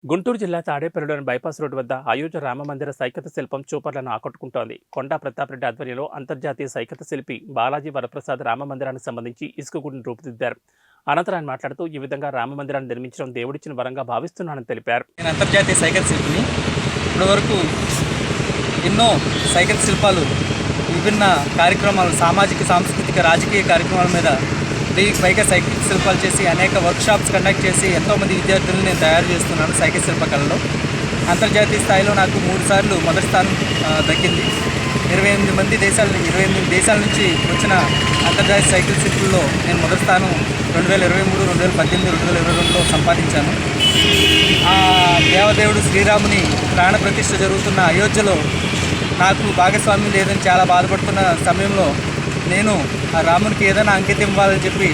గుంటూరు జిల్లా తాడేపల్లిలోని bypass road వద్ద అయోధ్య రామమందిర సైకత శిల్పం చూపర్లను ఆకట్టుకుంటోంది. కొండా ప్రతాపరెడ్డి ఆధ్వర్యంలో అంతర్జాతీయ సైకత శిల్పి బాలాజీ వరప్రసాద్ రామమందిరానికి సంబంధించి ఇసుక గుడిని రూపుదిద్దారు. అనంతరం ఆయన మాట్లాడుతూ ఈ విధంగా రామమందిరాన్ని నిర్మించడం దేవుడిచ్చిన వరంగా భావిస్తున్నానని తెలిపారు. నేను అంతర్జాతీయ సైకత శిల్పిని. ఇప్పటివరకు ఎన్నో సైకత శిల్పాలు విభిన్న కార్యక్రమాలు, సామాజిక, సాంస్కృతిక, రాజకీయ కార్యక్రమాల మీద 1000కి పైగా సైకిల్ శిల్పాలు చేసి అనేక వర్క్షాప్స్ కండక్ట్ చేసి ఎంతోమంది విద్యార్థులను నేను తయారు చేస్తున్నాను. సైకిల్ శిల్పకళలో అంతర్జాతీయ స్థాయిలో నాకు 3 సార్లు మొదటి స్థానం దక్కింది. 28 దేశాల నుంచి వచ్చిన అంతర్జాతీయ సైకిల్ శిల్పుల్లో నేను మొదటి స్థానం 2023, 2018, 2022లో సంపాదించాను. ఆ దేవదేవుడు శ్రీరాముని ప్రాణ ప్రతిష్ఠ జరుగుతున్న అయోధ్యలో నాకు భాగస్వామ్యం లేదని చాలా బాధపడుతున్న సమయంలో నేను ఆ రామునికి ఏదైనా అంకితం ఇవ్వాలని చెప్పి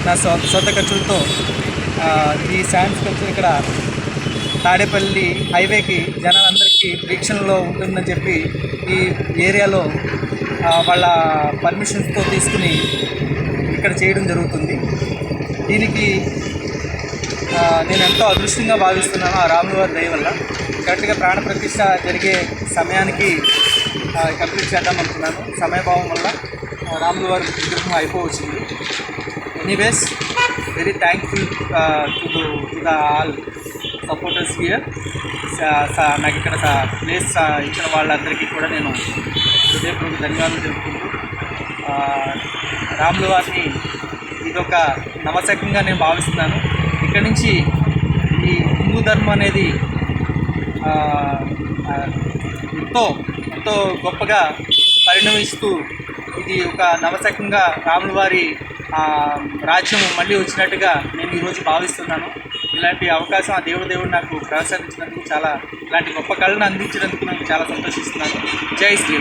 నా సొంత ఖర్చులతో ఈ శాండ్ స్కల్ప్చర్ ఇక్కడ తాడేపల్లి హైవేకి జనాలందరికీ వీక్షణలో ఉంటుందని చెప్పి ఈ ఏరియాలో వాళ్ళ పర్మిషన్స్తో తీసుకుని ఇక్కడ చేయడం జరుగుతుంది. దీనికి నేను ఎంతో అదృష్టంగా భావిస్తున్నాను ఆ రాముల వారి దయ వల్ల. కరెక్ట్గా ప్రాణ ప్రతిష్ఠ జరిగే సమయానికి కంప్లీట్ చేద్దాం అనుకున్నాను. సమయభావం వల్ల రాముల వారి విగ్రహం అయిపోవచ్చింది. Anyways, very thankful to the all supporters here. నాకు ఇక్కడ ప్లేస్ ఇచ్చిన వాళ్ళందరికీ కూడా నేను హృదయపూర్వక ధన్యవాదాలు తెలుపుకుంటూ రాముల వారిని ఇదొక నవశకంగా నేను భావిస్తున్నాను. ఇక్కడి నుంచి ఈ హిందూ ధర్మం అనేది ఎంతో ఎంతో గొప్పగా పరిణమిస్తూ ఇది ఒక నవశకంగా రాముల వారి రాజ్యం మళ్ళీ వచ్చినట్టుగా నేను ఈరోజు భావిస్తున్నాను. ఇలాంటి అవకాశం ఆ దేవుడు నాకు ప్రసాదించినందుకు, ఇలాంటి గొప్ప కళను అందించినందుకు నాకు చాలా సంతోషిస్తున్నాను. జై శ్రీ.